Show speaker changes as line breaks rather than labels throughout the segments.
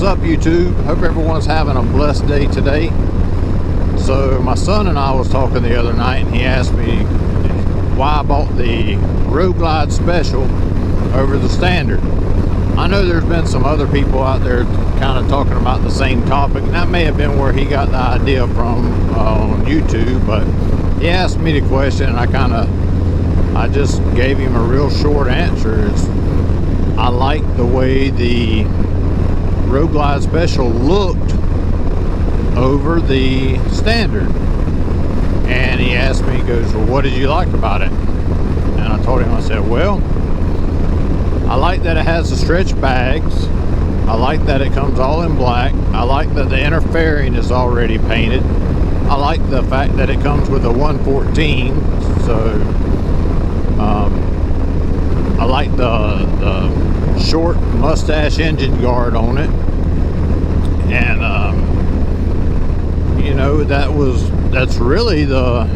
up, YouTube? Hope everyone's having a blessed day today. So my son and I was talking the other night, and he asked me why I bought the Road Glide Special over the Standard. I know there's been some other people out there kind of talking about the same topic, and that may have been where he got the idea from on YouTube, but he asked me the question, and I just gave him a real short answer. I like the way the Road Glide Special looked over the Standard. And he asked me, he goes, well, what did you like about it? And I told him, I said, well, I like that it has the stretch bags. I like that it comes all in black. I like that the inner fairing is already painted. I like the fact that it comes with a 114. So I like the short mustache engine guard on it. And you know, that's really the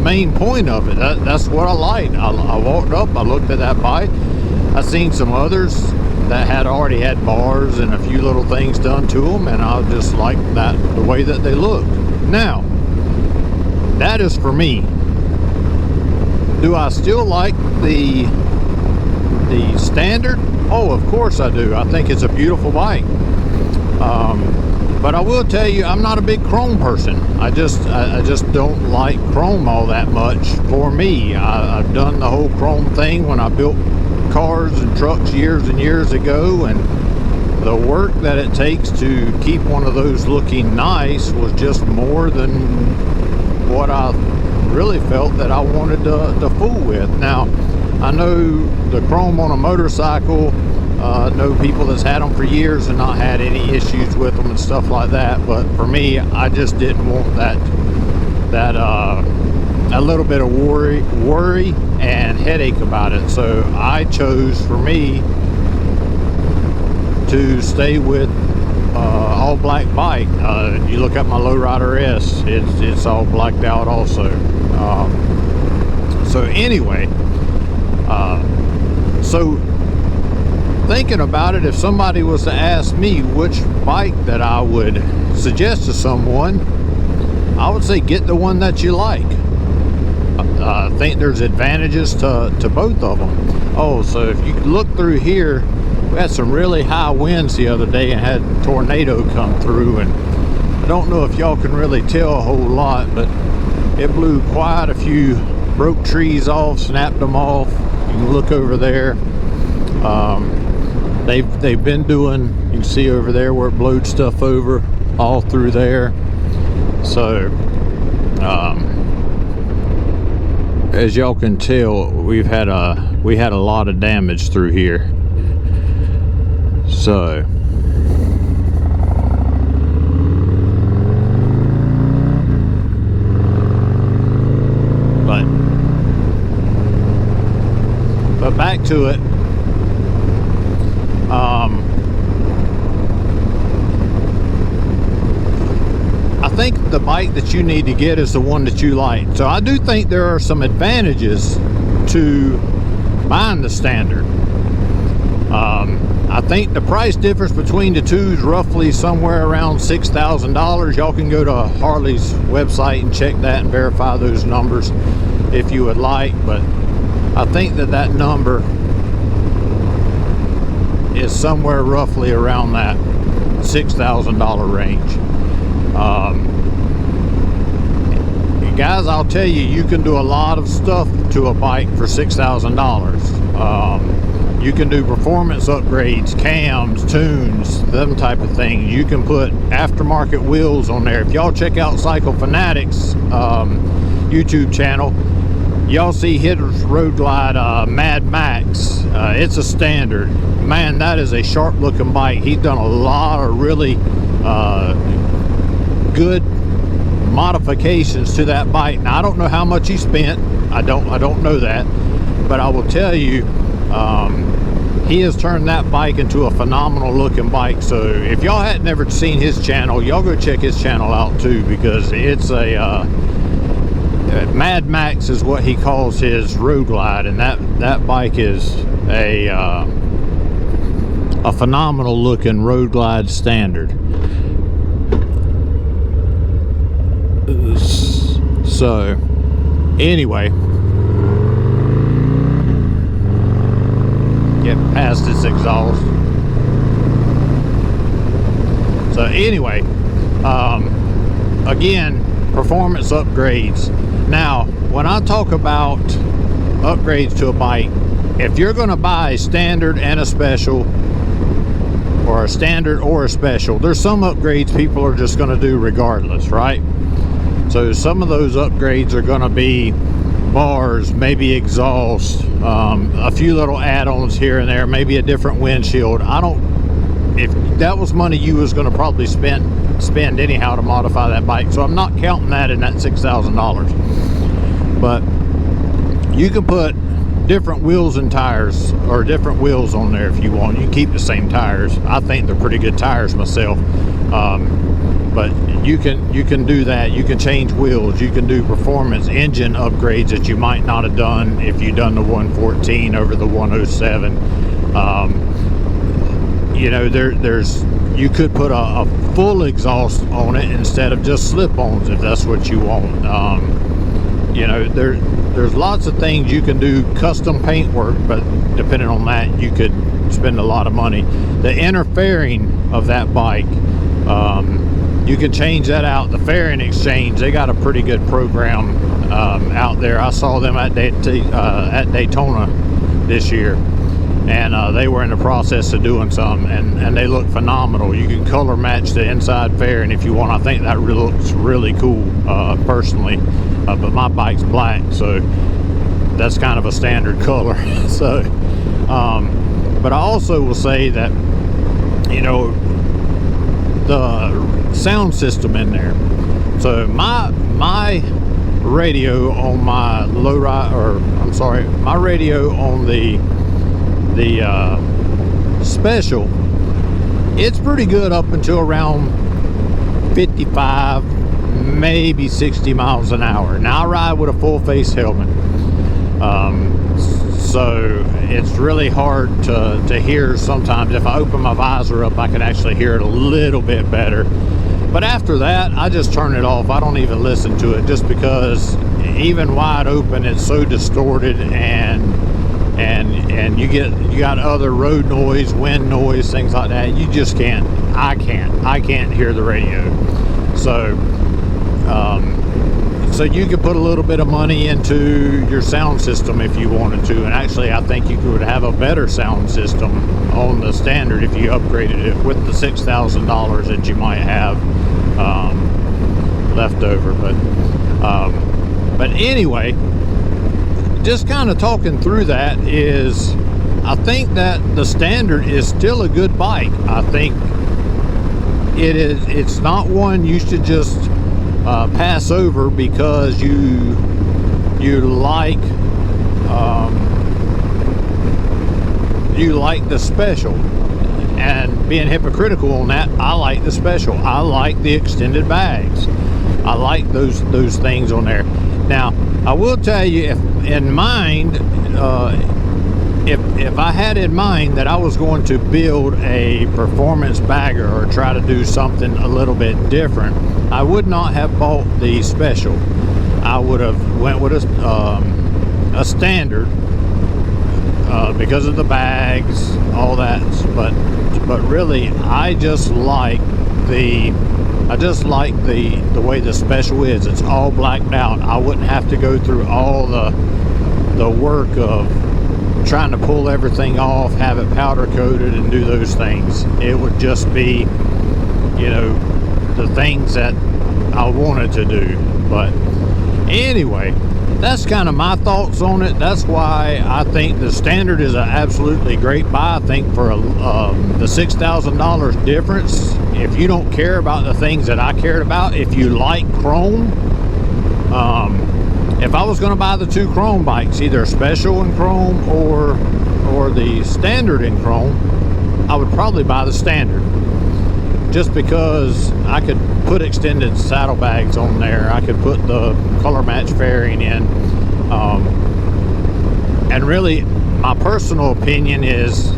main point of it. That's what I liked. I walked up, I looked at that bike. I seen some others that had already had bars and a few little things done to them, and I just liked the way that they looked. Now, that is for me. Do I still like the Standard? Oh, of course I do. I think it's a beautiful bike. But I will tell you, I'm not a big chrome person. I just don't like chrome all that much for me. I've done the whole chrome thing when I built cars and trucks years and years ago, and the work that it takes to keep one of those looking nice was just more than what I really felt that I wanted to fool with. Now, I know the chrome on a motorcycle, know people that's had them for years and not had any issues with them and stuff like that, but for me, I just didn't want that a little bit of worry and headache about it. So I chose, for me, to stay with all black bike. You look at my Lowrider S, it's all blacked out also. So anyway, so thinking about it, if somebody was to ask me which bike that I would suggest to someone, I would say get the one that you like. I think there's advantages to both of them. Oh, so if you look through here, we had some really high winds the other day and had a tornado come through, and I don't know if y'all can really tell a whole lot, but it blew quite a few, broke trees off, snapped them off. You can look over there. They've been doing, you can see over there where it blowed stuff over all through there. So as y'all can tell, we had a lot of damage through here. So but back to it. I think the bike that you need to get is the one that you like. So I do think there are some advantages to buying the Standard. I think the price difference between the two is roughly somewhere around $6,000. Y'all can go to Harley's website and check that and verify those numbers if you would like, but I think that number is somewhere roughly around that $6,000 range. Guys, I'll tell you, you can do a lot of stuff to a bike for $6,000. You can do performance upgrades, cams, tunes, them type of things. You can put aftermarket wheels on there. If y'all check out Cycle Fanatics YouTube channel, y'all see his Road Glide Mad Max. It's a Standard. Man, that is a sharp looking bike. He's done a lot of really good modifications to that bike. Now, I don't know how much he spent. I don't know that, but I will tell you, he has turned that bike into a phenomenal looking bike. So if y'all hadn't never seen his channel, y'all go check his channel out too, because it's a Mad Max is what he calls his Road Glide, and that bike is a a phenomenal looking Road Glide standard. So anyway, get past its exhaust. So anyway, again, performance upgrades. Now, when I talk about upgrades to a bike, if you're going to buy a standard and a special, or a standard or a special, there's some upgrades people are just going to do regardless, right? So some of those upgrades are going to be bars, maybe exhaust, a few little add-ons here and there, maybe a different windshield. If that was money you was going to probably spend anyhow to modify that bike, so I'm not counting that in that $6,000. But you can put different wheels and tires, or different wheels on there if you want. You can keep the same tires. I think they're pretty good tires myself. But you can do that. You can change wheels. You can do performance engine upgrades that you might not have done if you done the 114 over the 107. You know, you could put a full exhaust on it instead of just slip-ons if that's what you want. You know, there's lots of things you can do, custom paint work, but depending on that, you could spend a lot of money. The inner fairing of that bike, you can change that out. The fairing exchange, they got a pretty good program out there. I saw them at Daytona this year, and they were in the process of doing some, and they look phenomenal. You can color match the inside fairing if you want. I think that looks really cool, personally, but my bike's black, so that's kind of a standard color. So but I also will say that, you know, the sound system in there. So my radio on my lowride, or I'm sorry, my radio on the special, it's pretty good up until around 55, maybe 60 miles an hour. Now I ride with a full face helmet, so it's really hard to hear sometimes. If I open my visor up, I can actually hear it a little bit better. But after that, I just turn it off. I don't even listen to it, just because even wide open, it's so distorted, and you got other road noise, wind noise, things like that. You just can't. I can't hear the radio. So you could put a little bit of money into your sound system if you wanted to, and actually I think you could have a better sound system on the standard if you upgraded it with the $6,000 that you might have left over. But anyway, just kind of talking through that, is I think that the standard is still a good bike. I think it's not one you should just pass over because you like the special. And being hypocritical on that, I like the special. I like the extended bags. I like those things on there. Now, I will tell you, if I had in mind that I was going to build a performance bagger or try to do something a little bit different, I would not have bought the special. I would have went with a standard because of the bags, all that. But really, I just like the way the special is. It's all blacked out. I wouldn't have to go through all the work of trying to pull everything off, have it powder coated, and do those things. It would just be, you know, the things that I wanted to do. But anyway, that's kind of my thoughts on it. That's why I think the standard is an absolutely great buy. I think for the $6,000 difference, if you don't care about the things that I cared about, if you like chrome, if I was going to buy the two chrome bikes, either a special in chrome or the standard in chrome, I would probably buy the standard, just because I could put extended saddlebags on there. I could put the color match fairing in, and really my personal opinion is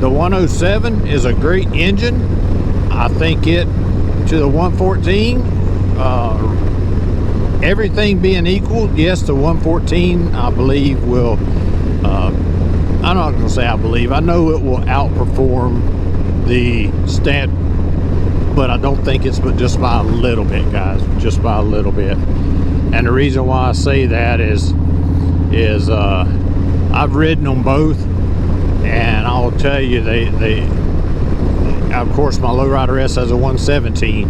The 107 is a great engine. I think it to the 114, everything being equal, yes, the 114 I believe will, I'm not going to say I believe, I know it will outperform the stand, but I don't think it's but just by a little bit, guys, just by a little bit. And the reason why I say that is I've ridden them both, and I'll tell you, they of course my Lowrider S has a 117,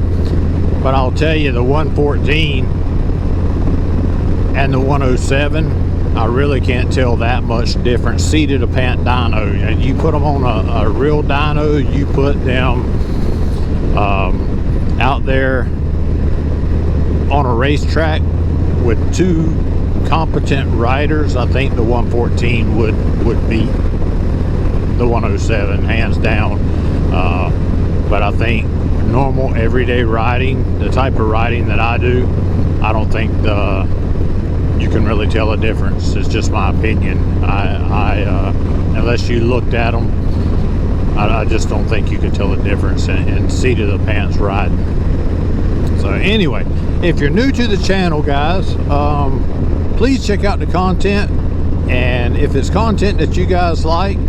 but I'll tell you the 114 and the 107, I really can't tell that much difference. Seated to pant dyno, and you put them on a real dyno, you put them out there on a racetrack with two competent riders, I think the 114 would beat the 107 hands down. But I think normal everyday riding, the type of riding that I do, I don't think you can really tell a difference. It's just my opinion. Unless you looked at them, I just don't think you could tell a difference in seat of the pants riding. So anyway, if you're new to the channel, guys, please check out the content, and if it's content that you guys like,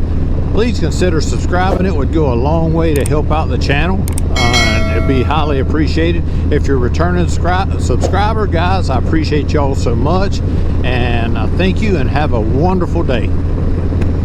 please consider subscribing. It would go a long way to help out the channel, and it'd be highly appreciated. If you're a returning subscriber, guys, I appreciate y'all so much, and thank you, and have a wonderful day.